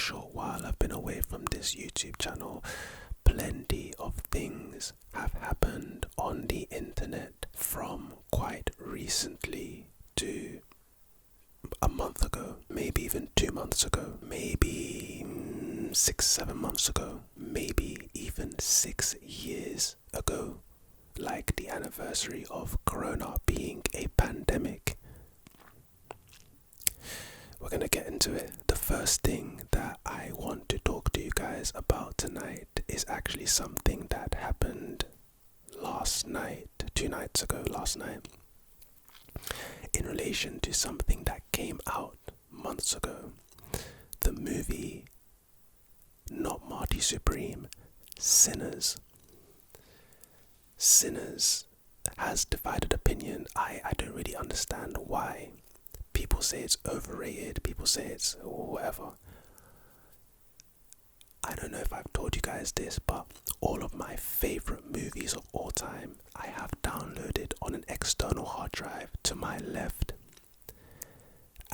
short while I've been away from this YouTube channel, plenty of things have happened on the internet from quite recently to a month ago, maybe even 2 months ago, maybe 6-7 months ago, maybe even 6 years ago, like the anniversary of Corona being a pandemic. We're gonna get into it. The first thing that I want to talk to you guys about tonight is actually something that happened last night, 2 nights ago, last night, in relation to something that came out months ago. The movie, not Marty Supreme, Sinners. Sinners has divided opinion. I don't really understand why. People say it's overrated, people say it's whatever. I don't know if I've told you guys this, but all of my favorite movies of all time I have downloaded on an external hard drive to my left.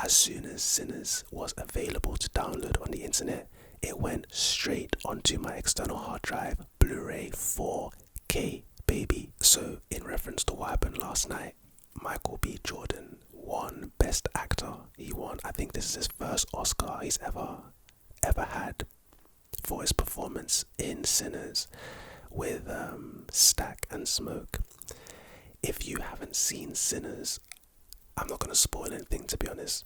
As soon as Sinners was available to download on the internet, it went straight onto my external hard drive, Blu-ray 4K, baby. So in reference to what happened last night, Michael B. Jordan won Best Actor. He won, I think this is his first Oscar he's ever had for his performance in Sinners with Stack and Smoke. If you haven't seen Sinners, I'm not going to spoil anything, to be honest,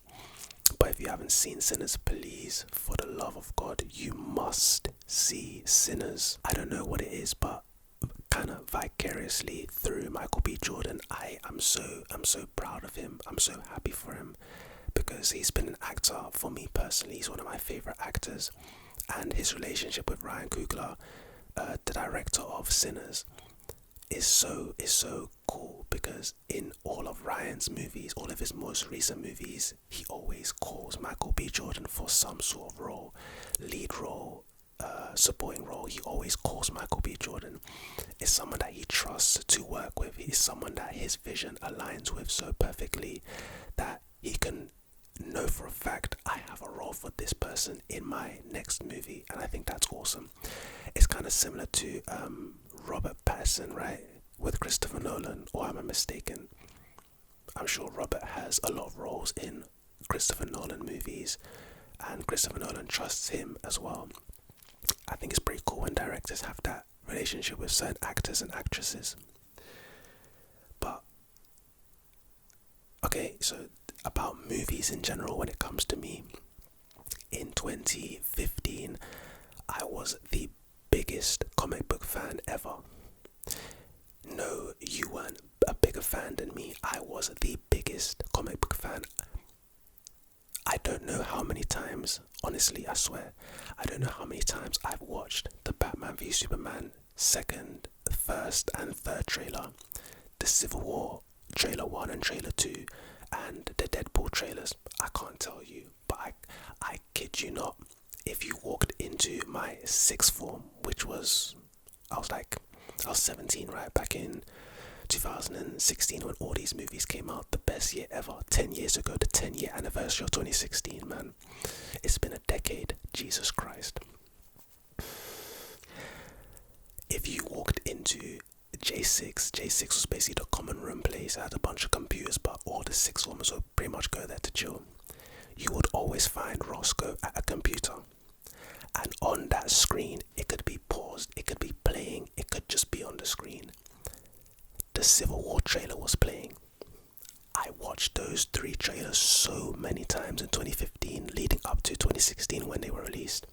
but if you haven't seen Sinners, please, for the love of God, you must see Sinners. I don't know what it is, but kind of vicariously through Michael B. Jordan, I'm so proud of him. I'm so happy for him, because he's been an actor for me personally. He's one of my favorite actors, and his relationship with Ryan Coogler, the director of Sinners, is so cool, because in all of Ryan's movies, all of his most recent movies, he always calls Michael B. Jordan for some sort of role, lead role, supporting role. He always calls Michael B. Jordan. Is someone that he trusts to work with. He's someone that his vision aligns with so perfectly that he can know for a fact, I have a role for this person in my next movie, and I think that's awesome. It's kind of similar to Robert Pattinson, right, with Christopher Nolan, or am I mistaken? I'm sure Robert has a lot of roles in Christopher Nolan movies, and Christopher Nolan trusts him as well. I think it's pretty cool when directors have that relationship with certain actors and actresses. But okay, so about movies in general, when it comes to me, in 2015 I was the biggest comic book fan ever. No, you weren't a bigger fan than me. I was the biggest comic book fan. I don't know how many times, honestly, I swear, I don't know how many times I've watched the Batman v Superman second, first and third trailer, the Civil War trailer 1 and trailer 2, and the Deadpool trailers. I can't tell you, but I kid you not, if you walked into my sixth form, which was, I was 17, right, back in 2016 when all these movies came out, the best year ever, 10 years ago, the 10-year anniversary of 2016, man. It's been a decade, Jesus Christ. If you walked into J6 was basically the common room place. It had a bunch of computers, but all the sixth formers would pretty much go there to chill. You would always find Roscoe at a computer, and on that screen, it could be paused, it could be playing, it could just be on the screen. The Civil War trailer was playing. I watched those 3 trailers so many times in 2015, leading up to 2016 when they were released.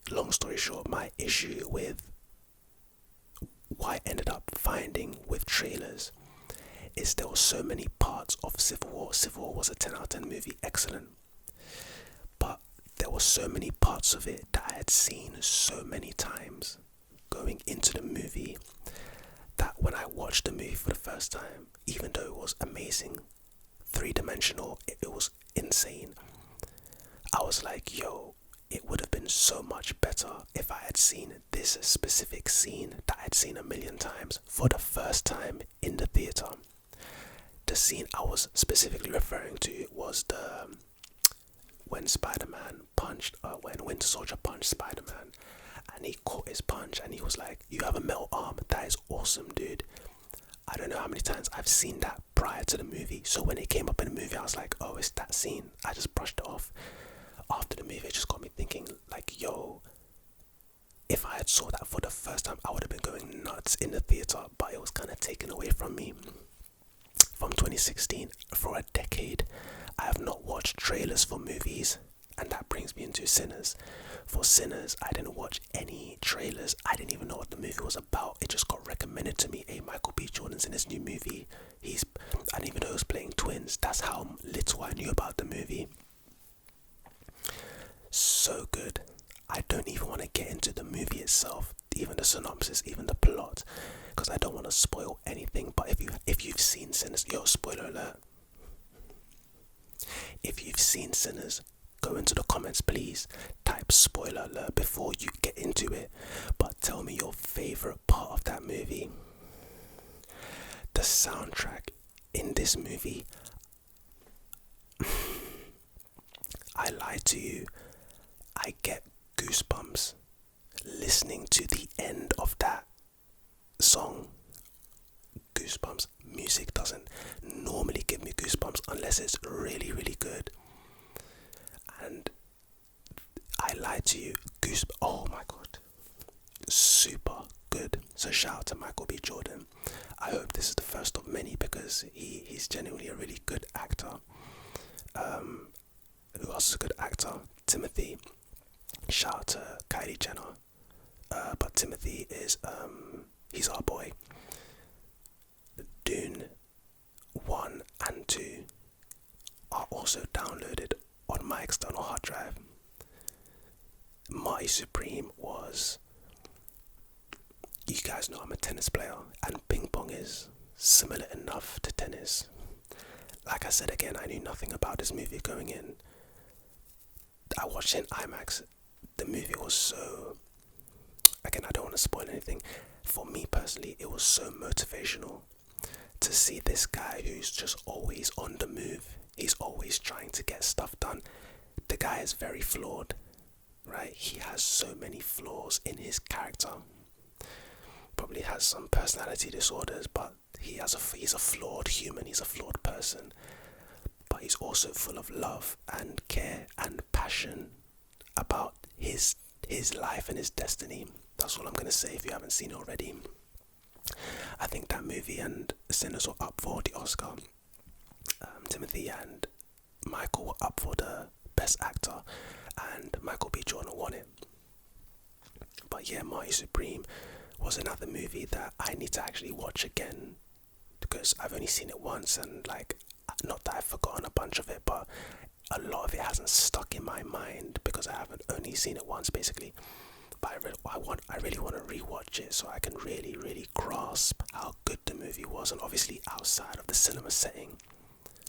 Long story short, my issue with what I ended up finding with trailers is there were so many parts of Civil War. Civil War was a 10 out of 10 movie, excellent. But there were so many parts of it that I had seen so many times going into the movie, that when I watched the movie for the first time, even though it was amazing, 3-dimensional, it was insane, I was like, yo, it would have been so much better if I had seen this specific scene that I had seen a million times for the first time in the theater. The scene I was specifically referring to was when Spider-Man when Winter Soldier punched Spider-Man, and he caught his punch, and he was like, "You have a metal arm. That is awesome, dude." I don't know how many times I've seen that prior to the movie, so when it came up in the movie, I was like, "Oh, it's that scene." I just brushed it off. After the movie, it just got me thinking, like, yo, if I had saw that for the first time, I would have been going nuts in the theater, but it was kind of taken away from me. From 2016, for a decade, I have not watched trailers for movies, and that brings me into Sinners. For Sinners, I didn't watch any trailers. I didn't even know what the movie was about. It just got recommended to me. Hey, Michael B. Jordan's in this new movie. I didn't even know he was playing twins. That's how little I knew about the movie. So good. I don't even want to get into the movie itself, even the synopsis, even the plot, because I don't want to spoil anything. But if you've seen Sinners, spoiler alert. If you've seen Sinners, go into the comments, please. Type spoiler alert before you get into it. But tell me your favorite part of that movie. The soundtrack in this movie, I lied to you. I get goosebumps listening to the end of that song. Goosebumps. Music doesn't normally give me goosebumps unless it's really, really good. And I lied to you. Oh my god. Super good. So shout out to Michael B. Jordan. I hope this is the first of many, because he's genuinely a really good actor. Who else is a good actor? Timothy. Shout out to Kylie Jenner. But Timothy is, he's our boy. Dune 1 and 2 are also downloaded on my external hard drive. Marty Supreme was... You guys know I'm a tennis player, and ping pong is similar enough to tennis. Like I said again, I knew nothing about this movie going in. I watched it in IMAX. The movie was so... Again, I don't want to spoil anything. For me personally, it was so motivational to see this guy who's just always on the move. He's always trying to get stuff done. The guy is very flawed, right? He has so many flaws in his character. Probably has some personality disorders, but he's a flawed human. He's a flawed person. But he's also full of love and care and passion about his life and his destiny. That's all I'm going to say if you haven't seen it already. I think that movie and Sinners were up for the Oscar. Timothy and Michael were up for the Best Actor, and Michael B. Jordan won it. But yeah, Marty Supreme was another movie that I need to actually watch again, because I've only seen it once, and like, not that I've forgotten a bunch of it, but a lot of it hasn't stuck in my mind because I haven't only seen it once, basically. But I really want to rewatch it so I can really, really grasp how good the movie was, and obviously outside of the cinema setting,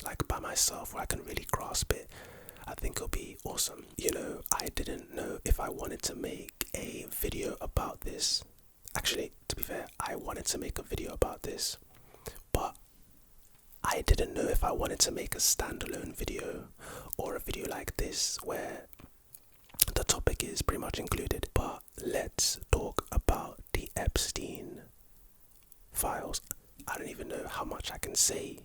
like by myself, where I can really grasp it. I think it'll be awesome. I didn't know if I wanted to make a video about this. Actually, to be fair, I wanted to make a video about this, but I didn't know if I wanted to make a standalone video or a video like this where the topic is pretty much included. But let's talk about the Epstein Files. I don't even know how much I can say.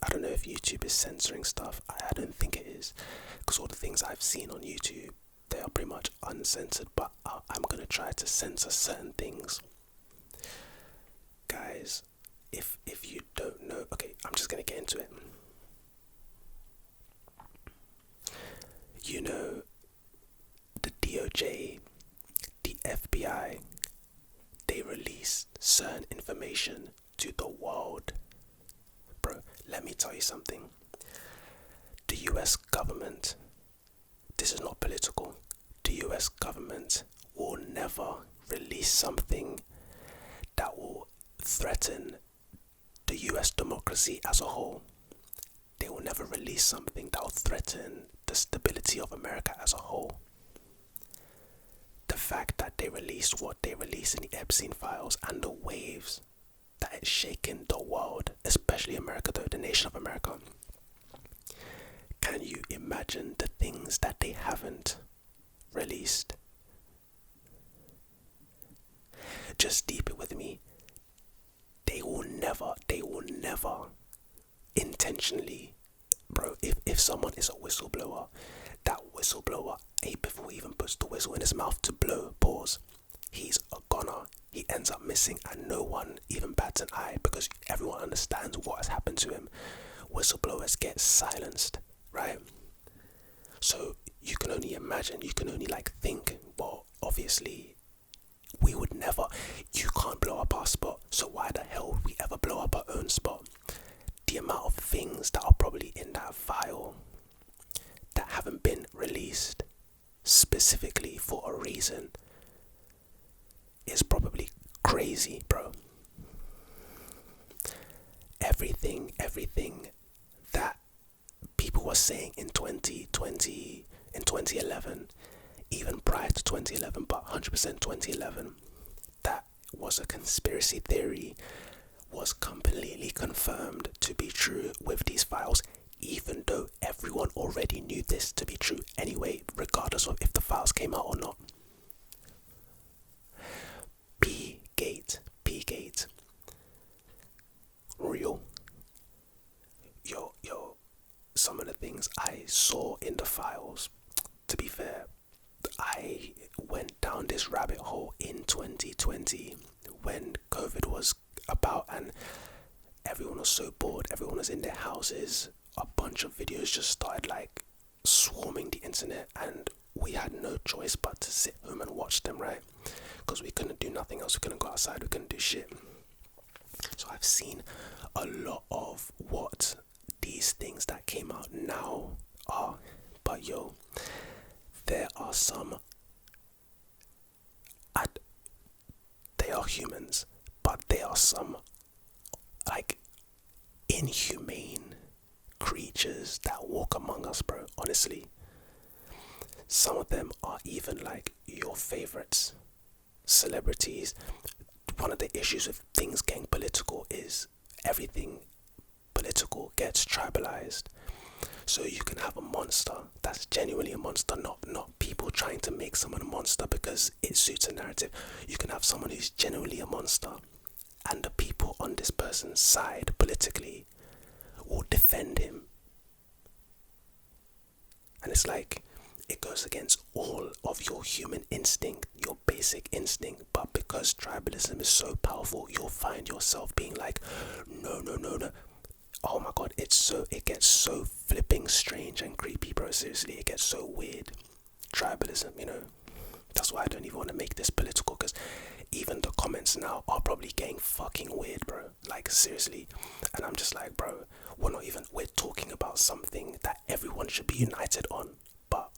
I don't know if YouTube is censoring stuff. I don't think it is, because all the things I've seen on YouTube, they are pretty much uncensored, but I'm going to try to censor certain things. Guys, if you don't know, okay, I'm just going to get into it. The DOJ, the FBI, they release certain information to the world. Bro, let me tell you something. The US government, this is not political, the US government will never release something that will threaten the US democracy as a whole. They will never release something that will threaten the stability of America as a whole. The fact that they released what they released in the Epstein Files and the waves that it's shaken the world, especially America, the nation of America. Can you imagine the things that they haven't released. Just deep it with me. They will never intentionally, bro, if someone is a whistleblower, that whistleblower, before he even puts the whistle in his mouth to blow, pause, he's a goner. He ends up missing and no one even bats an eye because everyone understands what has happened to him. Whistleblowers get silenced, right? So you can only imagine, you can only think, well, obviously we would never, you can't blow up our spot, so why the hell would we ever blow up our own spot? The amount of things that are probably in that file that haven't been released specifically for a reason is probably crazy, bro. Everything that people were saying in 2020, in 2011, even prior to 2011, but 100% 2011, that was a conspiracy theory, was completely confirmed to be true with these files, even though everyone already knew this to be true anyway, regardless of if the files came out or not. P-Gate. Real. Yo, some of the things I saw in the files, to be fair, I went down this rabbit hole in 2020 when COVID was about and everyone was so bored, everyone was in their houses, a bunch of videos just started swarming the internet and we had no choice but to sit home and watch them, right? Because we couldn't do nothing else, we couldn't go outside, we couldn't do shit. So I've seen a lot of what these things that came out now are, but yo, there are some, they are humans, but there are some inhumane creatures that walk among us, bro, honestly. Some of them are even your favorites, celebrities. One of the issues with things getting political is everything political gets tribalized. So you can have a monster that's genuinely a monster, not people trying to make someone a monster because it suits a narrative. You can have someone who's genuinely a monster and the people on this person's side politically will defend him. And it's it goes against all of your human instinct, your basic instinct, but because tribalism is so powerful, you'll find yourself being no. Oh my god, it gets so flipping strange and creepy, bro. Seriously, it gets so weird. Tribalism, that's why I don't even want to make this political, because even the comments now are probably getting fucking weird, bro. Seriously. And I'm just bro, we're talking about something that everyone should be united on. But,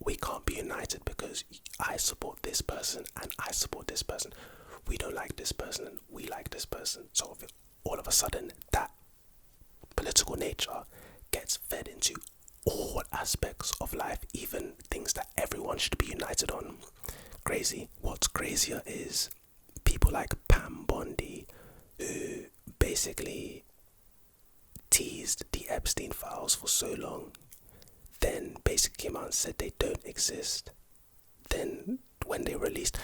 we can't be united because I support this person and I support this person. We don't like this person and we like this person. So all of a sudden, that political nature gets fed into all aspects of life, even things that everyone should be united on. Crazy. What's crazier is people like Pam Bondi, who basically teased the Epstein Files for so long, then basically came out and said they don't exist. Then when they released,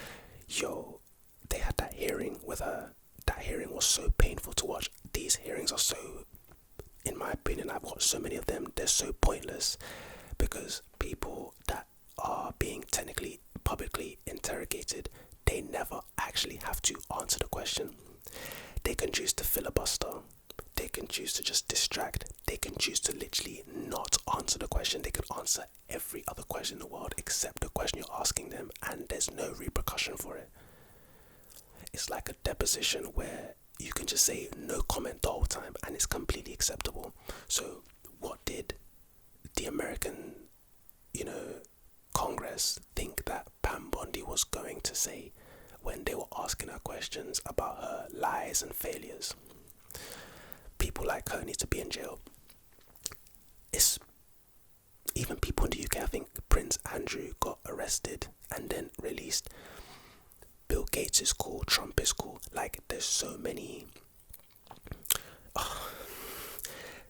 they had that hearing with her. That hearing was so painful to watch. These hearings are so, in my opinion, I've watched so many of them, they're so pointless because people that are being technically publicly interrogated, they never actually have to answer the question. They can choose to filibuster, they can choose to just distract, they can choose to literally not answer the question. They can answer every other question in the world except the question you're asking them, and there's no repercussion for it. It's like a deposition where you can just say no comment the whole time and it's completely acceptable. So what did the American, Congress think that Pam Bondi was going to say when they were asking her questions about her lies and failures? People like her need to be in jail. It's even people in the UK. I think Prince Andrew got arrested and then released. Bill Gates is cool, Trump is cool. There's so many.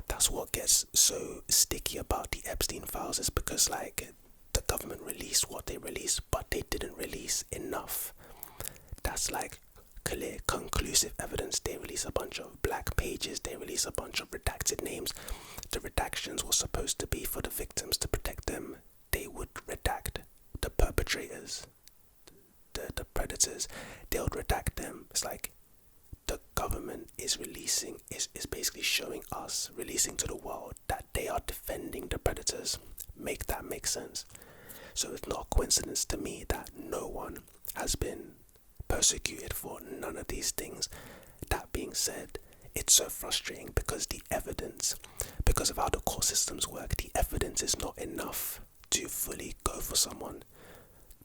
That's what gets so sticky about the Epstein Files, is because the government released what they released, but they didn't release enough. That's like clear, conclusive evidence. They release a bunch of black pages, they release a bunch of redacted names. The redactions were supposed to be for the victims to protect them. They would redact the perpetrators, the predators. They would redact them. It's like the government is releasing, is basically showing us, releasing to the world that they are defending the predators. Make that make sense? So it's not a coincidence to me that no one has been persecuted for none of these things. That being said, it's so frustrating because the evidence, because of how the court systems work, the evidence is not enough to fully go for someone.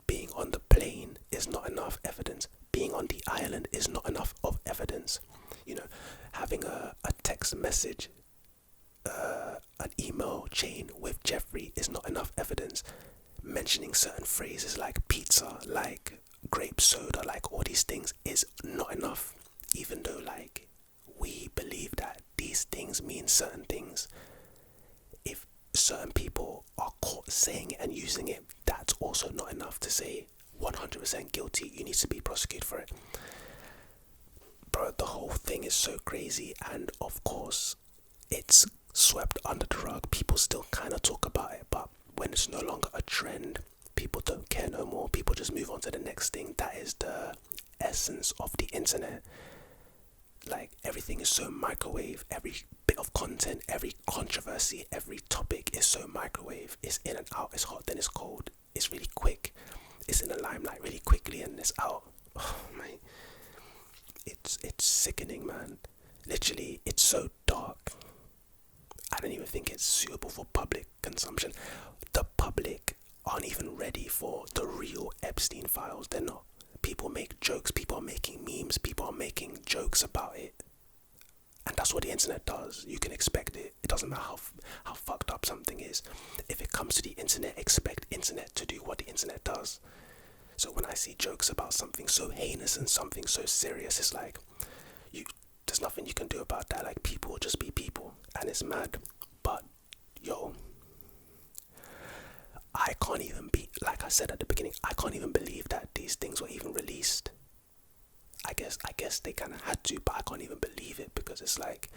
Being on the plane is not enough evidence. Being on the island is not enough of evidence. You know, having a text message, an email chain with Jeffrey is not enough evidence. Mentioning certain phrases like pizza, like grape soda, like all these things is not enough. Even though like we believe that these things mean certain things, if certain people are caught saying it and using it, that's also not enough to say 100% guilty. You need to be prosecuted for it. Bro, the whole thing is so crazy, and of course it's swept under the rug. People still kind of talk about it, but when it's no longer a trend, people don't care no more. People just move on to the next thing. That is the essence of the internet. Like, everything is so microwave. Every bit of content, every controversy, every topic is so microwave. It's in and out. It's hot, then it's cold. It's really quick. It's in the limelight really quickly and it's out. Oh man, it's sickening, man. Literally, it's so dark. I don't even think it's suitable for public consumption. The public aren't even ready for the real Epstein Files. They're not. People make jokes, people are making memes, people are making jokes about it. And that's what the internet does. You can expect it. It doesn't matter how fucked up something is. If it comes to the internet, expect internet to do what the internet does. So when I see jokes about something so heinous and something so serious, it's like, there's nothing you can do about that. Like, people will just be people, and it's mad. But yo, I can't even be, like I said at the beginning, I can't even believe that these things were even released. I guess they kind of had to, but I can't even believe it, because it's like,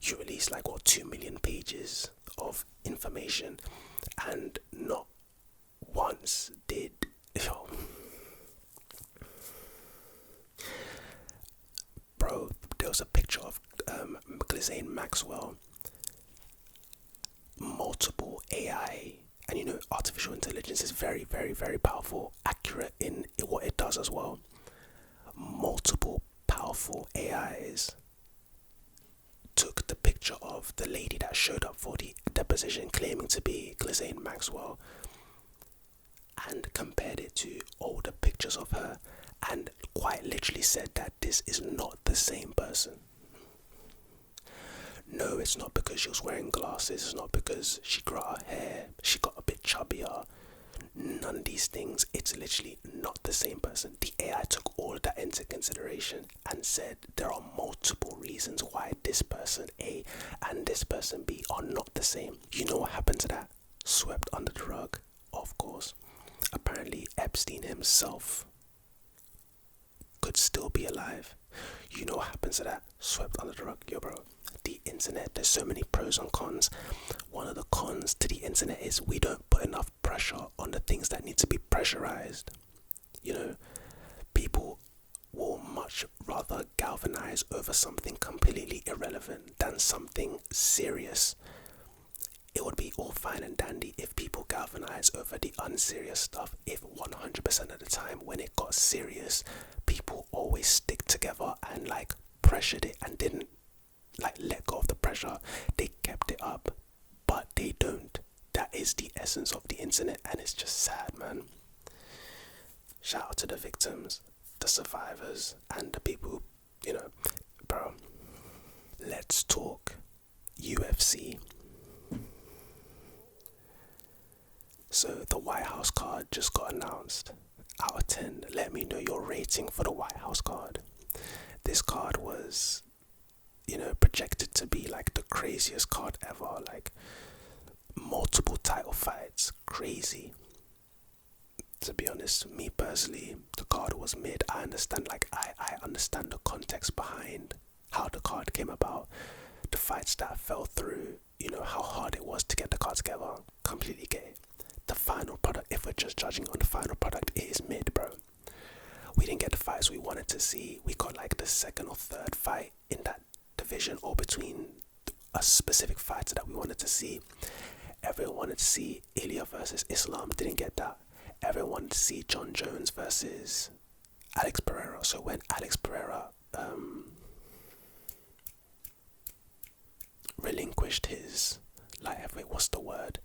you release like, what, 2 million pages of information, and not once did, yo, bro, there was a picture of Ghislaine Maxwell, multiple AI, and you know, artificial intelligence is very, very, very powerful, accurate in what it does as well. Multiple powerful AIs took the picture of the lady that showed up for the deposition claiming to be Ghislaine Maxwell and compared it to older pictures of her, and quite literally said that this is not the same person. No, it's not because she was wearing glasses, it's not because she grew her hair, she got a bit chubbier. None of these things. It's literally not the same person. The AI took all of that into consideration and said there are multiple reasons why this person A and this person B are not the same. You know what happened to that? Swept under the rug, of course. Apparently Epstein himself could still be alive. You know what happens to that? Swept under the rug. Yo, bro, the internet, there's so many pros and cons. One of the cons to the internet is we don't put enough pressure on the things that need to be pressurized. You know, people will much rather galvanize over something completely irrelevant than something serious. It would be all fine and dandy if people galvanize over the unserious stuff, if 100% of the time when it got serious, people always stick together and like pressured it and didn't like let go of the pressure. They kept it up, but they don't. That is the essence of the internet, and it's just sad, man. Shout out to the victims, the survivors, and the people who, you know, bro. Let's talk UFC. So the White House card just got announced. Out of 10, let me know your rating for the White House card. This card was, you know, projected to be like the craziest card ever. Like, multiple title fights, crazy. To be honest, me personally, the card was mid. I understand, I understand the context behind how the card came about, the fights that fell through, how hard it was to get the card together. Completely get it. The final product, if we're just judging on the final product, it is mid, bro. We didn't get the fights we wanted to see. We got the second or third fight in that division, or between a specific fighter that we wanted to see. Everyone wanted to see Ilya versus Islam, didn't get that. Everyone wanted to see John Jones versus Alex Pereira. So when Alex Pereira relinquished his light heavyweight,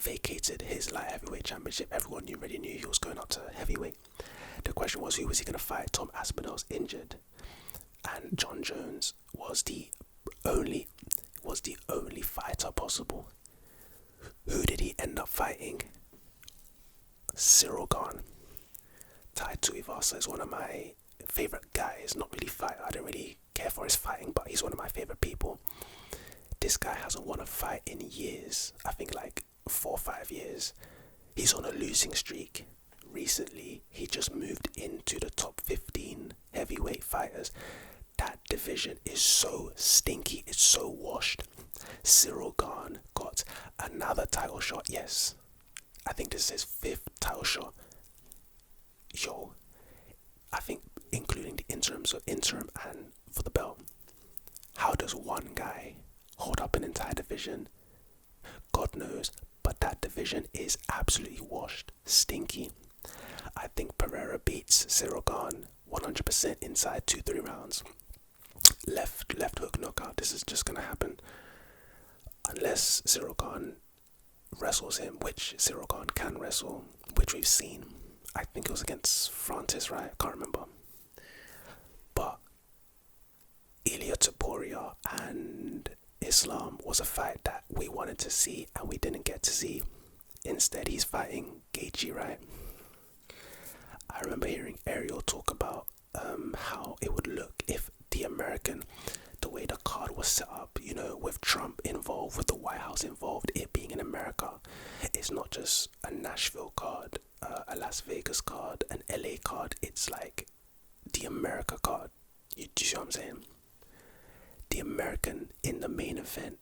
vacated his light heavyweight championship, everyone already knew he was going up to heavyweight. The question was, who was he going to fight? Tom Aspinall's injured, and John Jones was the only fighter possible. Who did he end up fighting? Cyril Gane. Tai Tuivasa is one of my favorite guys. Not really fighter. I don't really care for his fighting, but he's one of my favorite people. This guy hasn't won a fight in years. I think 4 or 5 years. He's on a losing streak. Recently, he just moved into the top 15 heavyweight fighters. That division is so stinky. It's so washed. Cyril Gane got another title shot. Yes, I think this is his 5th title shot. Yo, I think including the interim, so interim and for the belt. How does one guy hold up an entire division? God knows, but that division is absolutely washed, stinky. I think Pereira beats Cyril Gane 100% inside 2-3 rounds. Left hook knockout. This is just gonna happen unless Cyril Gane wrestles him, which Cyril Gane can wrestle, which we've seen. I think it was against Francis, right? I can't remember. But Ilia Topuria and Islam was a fight that we wanted to see and we didn't get to see. Instead, he's fighting Gaethje, right? I remember hearing Ariel talk about how it would look if the way the card was set up, with Trump involved, with the White House involved, it being in America. It's not just a Nashville card, a Las Vegas card, an LA card. It's the America card. Do you see what I'm saying? The American in the main event.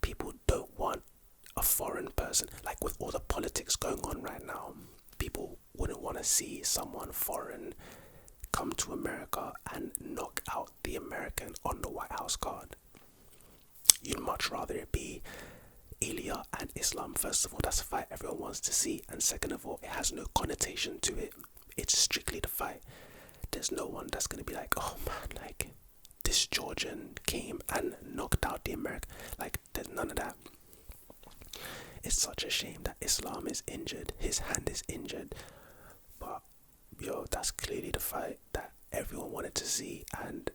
People don't want a foreign person. With all the politics going on right now, people wouldn't want to see someone foreign come to America and knock out the American on the White House card. You'd much rather it be Ilya and Islam. First of all, that's a fight everyone wants to see, and second of all, it has no connotation to it. It's strictly the fight. There's no one that's gonna be oh man, this Georgian came and knocked out the American. There's none of that. It's such a shame that Islam is injured. His hand is injured, but that's clearly the fight that everyone wanted to see, and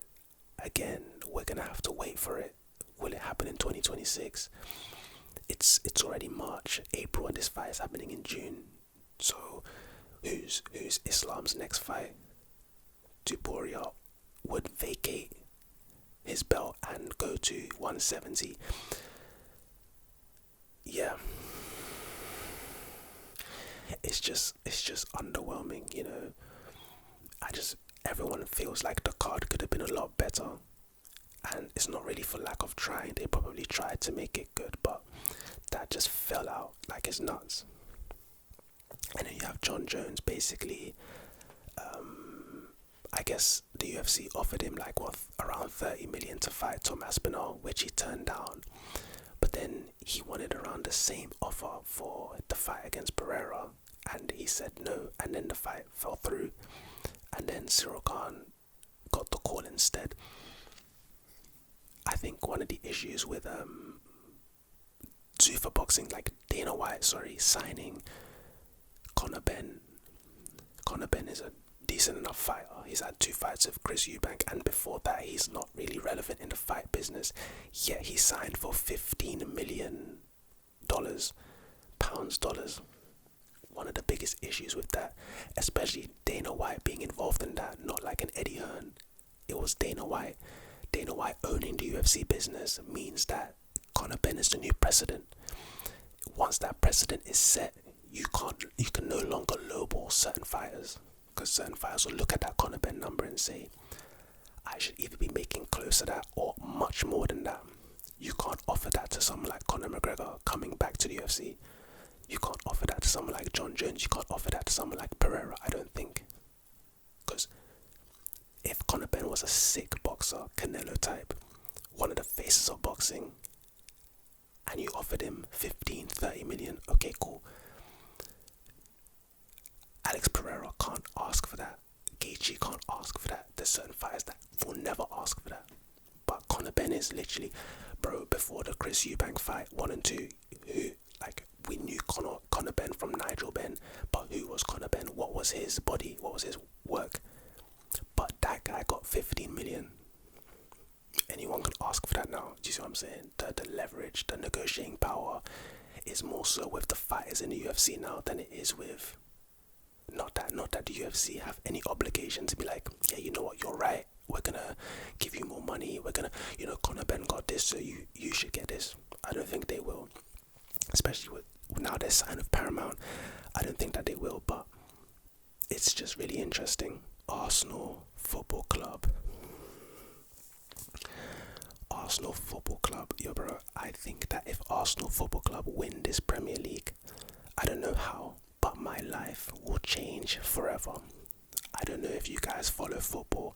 again, we're gonna have to wait for it. Will it happen in 2026? It's already March, April, and this fight is happening in June. So, who's Islam's next fight? Topuria would vacate his belt and go to 170. Yeah. It's just underwhelming, everyone feels like the card could have been a lot better, and it's not really for lack of trying. They probably tried to make it good, but that just fell out it's nuts. And then you have John Jones. Basically, I guess the UFC offered him around 30 million to fight Tom Aspinall, which he turned down. But then he wanted around the same offer for the fight against Pereira, and he said no, and then the fight fell through, and then Cyril Gane got the call instead. I think one of the issues with Zuffa Boxing, Dana White, signing Conor Benn. Conor Benn is a decent enough fighter. He's had 2 fights with Chris Eubank, and before that he's not really relevant in the fight business, yet he signed for $15 million, pounds, dollars. One of the biggest issues with that, especially Dana White being involved in that, not like an Eddie Hearn. It was Dana White. Dana White owning the UFC business means that Conor Benn is the new president. once that precedent is set, you can no longer lowball certain fighters, because certain fighters will look at that Conor Benn number and say, I should either be making close to that or much more than that. You can't offer that to someone like Conor McGregor coming back to the UFC. You can't offer that to someone like John Jones. You can't offer that to someone like Pereira, I don't think. Because if Conor Benn was a sick boxer, Canelo type, one of the faces of boxing, and you offered him 15, 30 million, okay, cool. Alex Pereira can't ask for that. Gaethje can't ask for that. There's certain fighters that will never ask for that. But Conor Benn is literally, bro, before the Chris Eubank fight 1 and 2, who, like, we knew Conor Benn from Nigel Benn, but who was Conor Benn? What was his body? What was his work? But that guy got 15 million. Anyone can ask for that now. Do you see what I'm saying? The leverage, the negotiating power is more so with the fighters in the UFC now than it is with, not that the UFC have any obligation to be like, yeah, you know what, you're right, we're gonna give you more money, we're gonna, Conor Benn got this, so you should get this. I don't think they will, especially with now their sign of Paramount. I don't think that they will, but it's just really interesting. Arsenal Football Club, yo bro, I think that if Arsenal Football Club win this Premier League, I don't know how, but my life will change forever. I don't know if you guys follow football,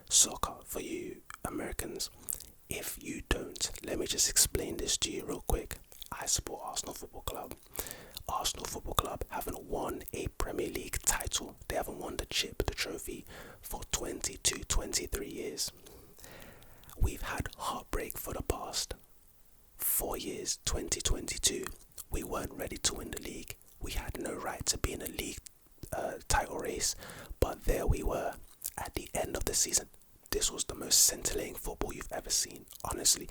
soccer, for you Americans. If you don't, let me just explain this to you real quick. I support Arsenal Football Club. Arsenal Football Club haven't won a Premier League title. They haven't won the trophy, for 22, 23 years. We've had heartbreak for the past 4 years. 2022, we weren't ready to win the league. We had no right to be in a league title race, but there we were at the end of the season. This was the most scintillating football you've ever seen. Honestly,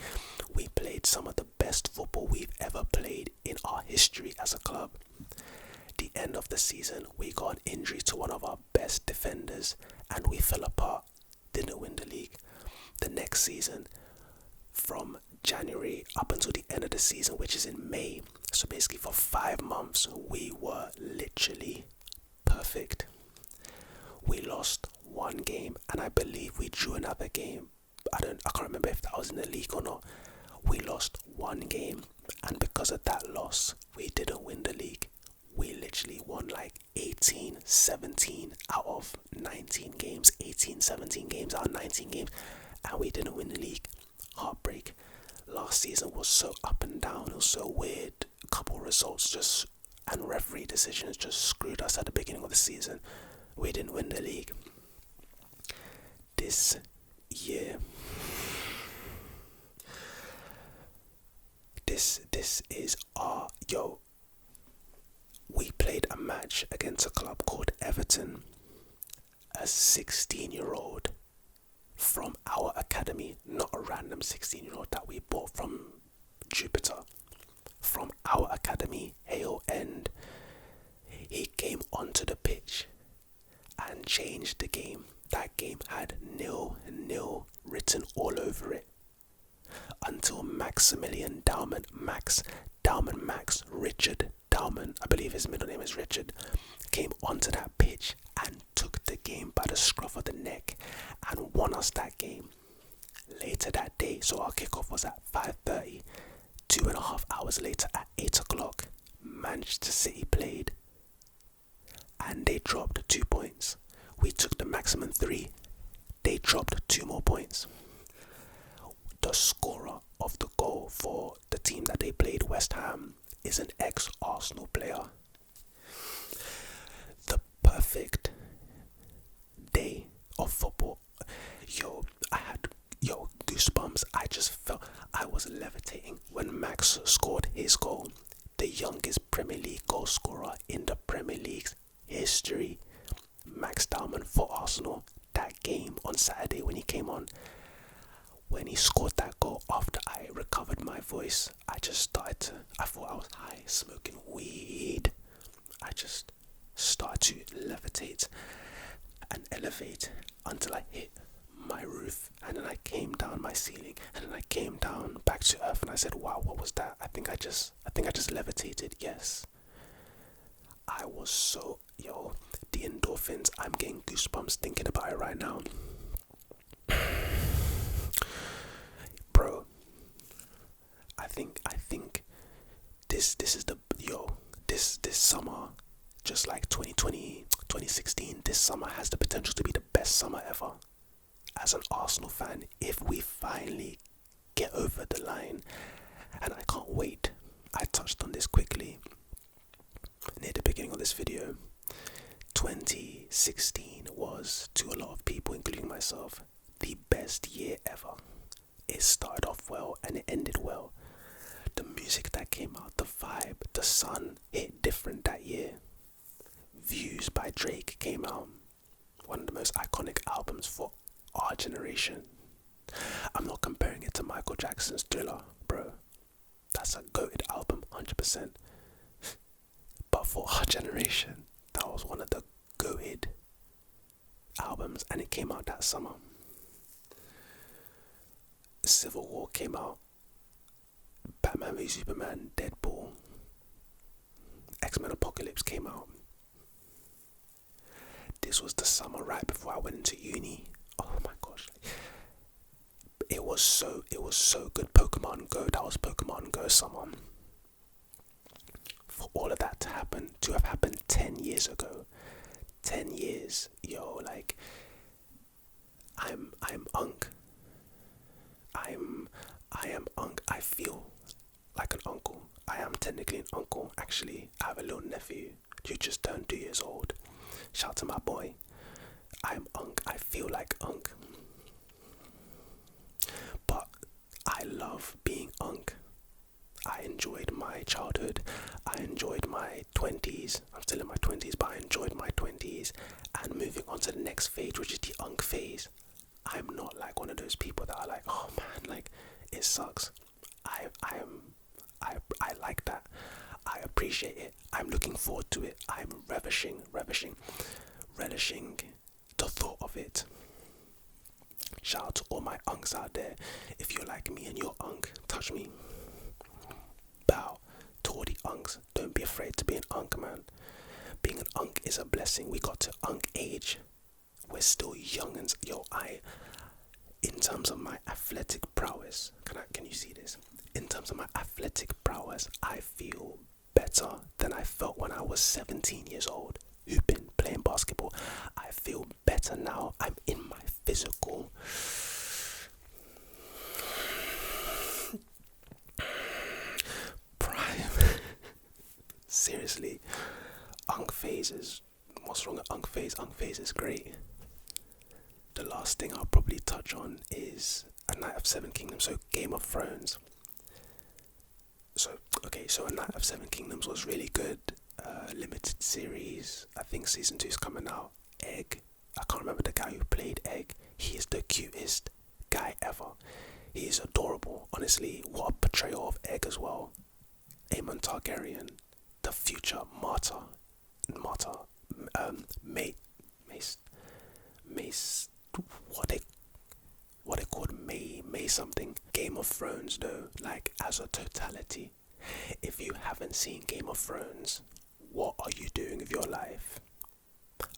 we played some of the best football we've ever played in our history as a club. The end of the season, we got an injury to one of our best defenders and we fell apart, didn't win the league. The next season, from January up until the end of the season, which is in May, so basically for 5 months, we were literally perfect. We lost one game, and I believe we drew another game. I can't remember if that was in the league or not. We lost one game, and because of that loss, we didn't win the league. We literally won like 18, 17 out of 19 games, 18, 17 games out of 19 games, and we didn't win the league. Heartbreak. Last season was so up and down, it was so weird. A couple results and referee decisions just screwed us at the beginning of the season. We didn't win the league. This year, this is our, we played a match against a club called Everton, a 16-year-old from our academy, not a random 16-year-old that we bought from Jupiter, from our academy, Hale End. He came onto the pitch and changed the game. That game had 0-0 written all over it. Until Richard Dauman, I believe his middle name is Richard, came onto that pitch and took the game by the scruff of the neck and won us that game. Later that day, so our kickoff was at 5:30, 2.5 hours later at 8 o'clock, Manchester City played and they dropped 2 points. We took the maximum 3. They dropped 2 more points. The scorer of the goal for the team that they played, West Ham, is an ex-Arsenal player. The perfect day of football. I had goosebumps. I just felt I was levitating when Max scored his goal. The youngest Premier League goal scorer in the Premier League's history. Max Dauman for Arsenal. That game on Saturday when he came on, when he scored that goal, after I recovered my voice, I thought I was high, smoking weed. I just started to levitate and elevate until I hit my roof, and then I came down my ceiling, and then I came down back to earth, and I said, wow, what was that? I think I just think I just levitated, yes. I was so, the endorphins, I'm getting goosebumps thinking about it right now. Bro, I think this is the, this summer, just like 2020, 2016, this summer has the potential to be the best summer ever. As an Arsenal fan, if we finally get over the line, and I can't wait. I touched on this quickly near the beginning of this video. 2016 was, to a lot of people, including myself, the best year ever. It started off well and it ended well. The music that came out, the vibe, the sun hit different that year. Views by Drake came out. One of the most iconic albums for our generation. I'm not comparing it to Michael Jackson's Thriller, bro. That's a goated album, 100%. But for our generation, that was one of the goated albums, and it came out that summer. Civil War came out. Batman v Superman, Deadpool, X-Men Apocalypse came out. This was the summer right before I went into uni. Oh my gosh. It was so good. Pokemon Go, that was Pokemon Go summer. For all of that to happen, to have happened 10 years ago. 10 years, like, I'm Unk. I am Unk. I feel like an uncle. I am technically an uncle, actually. I have a little nephew who just turned 2 years old. Shout out to my boy. I am Unk. I feel like Unk. But I love being Unk. I enjoyed my childhood. I enjoyed my 20s. I'm still in my 20s, but I enjoyed my 20s. And moving on to the next phase, which is the Unk phase. I'm not like one of those people that are like, oh man, like, it sucks. I like that. I appreciate it. I'm looking forward to it. I'm relishing the thought of it. Shout out to all my unks out there. If you're like me and you're unk, touch me. Bow to all the unks. Don't be afraid to be an unk, man. Being an unk is a blessing. We got to unk age. We're still young and in terms of my athletic prowess, can you see this? In terms of my athletic prowess, I feel better than I felt when I was 17 years old, hooping, playing basketball. I feel better now. I'm in my physical prime. Seriously, unk phase is, what's wrong with unk phase? Unk phase is great. The last thing I'll probably touch on is A Night of Seven Kingdoms, so Game of Thrones. So A Night of Seven Kingdoms was really good. Limited series. I think season 2 is coming out. Egg. I can't remember the guy who played Egg. He is the cutest guy ever. He is adorable. Honestly, what a portrayal of Egg as well. Aemon Targaryen, the future martyr, Mace. What they called May something. Game of Thrones though, like as a totality. If you haven't seen Game of Thrones, what are you doing with your life?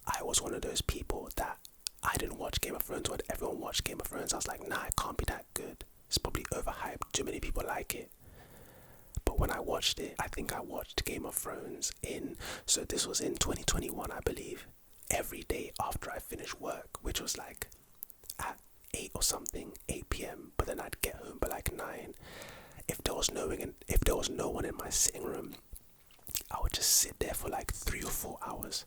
I was one of those people that I didn't watch Game of Thrones when everyone watched Game of Thrones. I was like, nah, it can't be that good. It's probably overhyped. Too many people like it. But when I watched it, I think I watched Game of Thrones so this was in 2021, I believe. Every day after I finished work, which was like at 8 or something, 8 p.m. But then I'd get home by like 9. If there was no one in my sitting room, I would just sit there for like 3 or 4 hours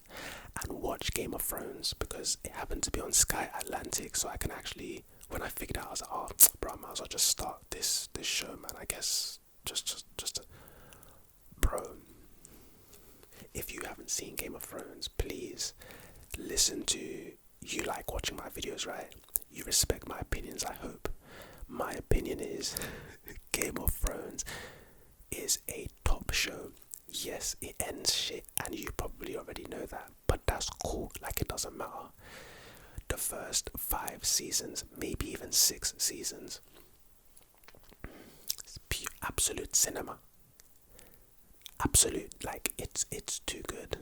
and watch Game of Thrones because it happened to be on Sky Atlantic. So I can actually, when I figured out, I was like, oh, bro, I might as well just start this show, man. I guess bro. If you haven't seen Game of Thrones, please listen to. You like watching my videos, right? You respect my opinions, I hope. My opinion is Game of Thrones is a top show. Yes, it ends shit, and you probably already know that, but that's cool. Like, it doesn't matter. The first 5 seasons, maybe even 6 seasons, it's pure absolute cinema. absolute, like it's too good.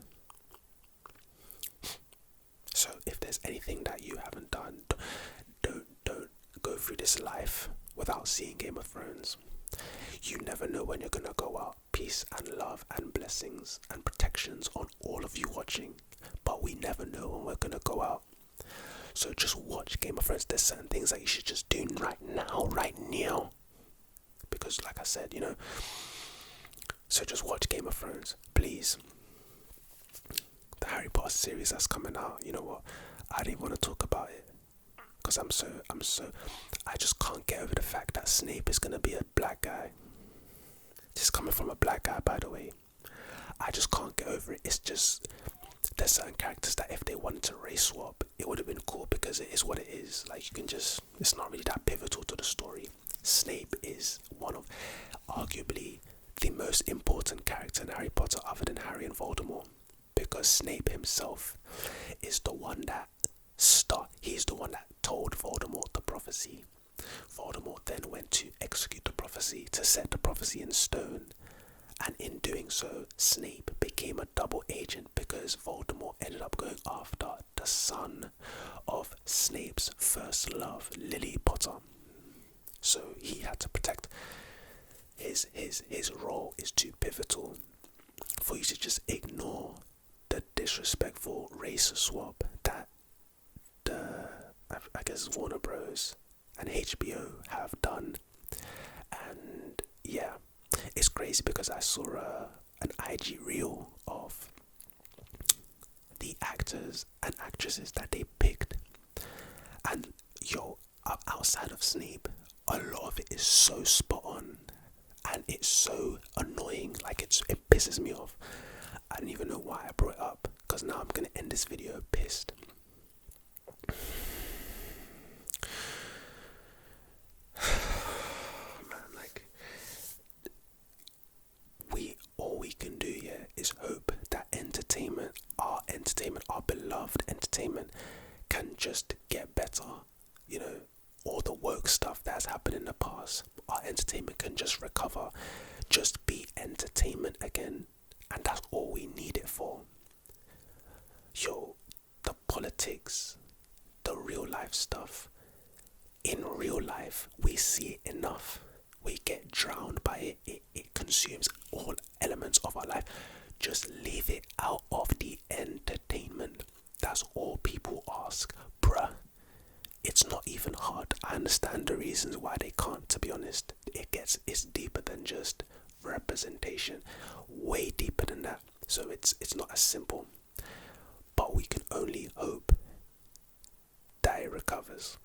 So if there's anything that you haven't done, don't go through this life without seeing Game of Thrones. You never know when you're gonna go out. Peace and love and blessings and protections on all of you watching, but we never know when we're gonna go out. So just watch Game of Thrones. There's certain things that you should just do right now, because like I said, you know. So just watch Game of Thrones, please. The Harry Potter series that's coming out, you know what? I didn't want to talk about it because I just can't get over the fact that Snape is gonna be a black guy. This is coming from a black guy, by the way. I just can't get over it. It's just, there's certain characters that if they wanted to race swap, it would have been cool because it is what it is. Like, you can just, it's not really that pivotal to the story. Snape is one of, arguably, the most important character in Harry Potter other than Harry and Voldemort. Because Snape himself is the one that he's the one that told Voldemort the prophecy. Voldemort then went to execute the prophecy, to set the prophecy in stone. And in doing so, Snape became a double agent because Voldemort ended up going after the son of Snape's first love, Lily Potter. So he had to protect his role is too pivotal for you to just ignore the disrespectful race swap that I guess Warner Bros. And HBO have done. And yeah, it's crazy because I saw an IG reel of the actors and actresses that they picked, and outside of Snape, a lot of it is so spot on and it's so annoying. Like, it pisses me off. I don't even know why I brought it up, because now I'm gonna end this video pissed. All we can do here is hope that our beloved entertainment can just get better. You know, all the woke stuff that's happened in the past, our entertainment can just recover, just be entertainment again, and that's all we need it for. Yo, the politics, the real life stuff, in real life, we see it enough. We get drowned by it. It consumes all elements of our life. Just leave it out of the entertainment. That's all people ask. Bruh, it's not even hard. I understand the reasons why they can't, to be honest. It's deeper than just representation. Way deeper than that. So it's not as simple. But we can only hope that it recovers.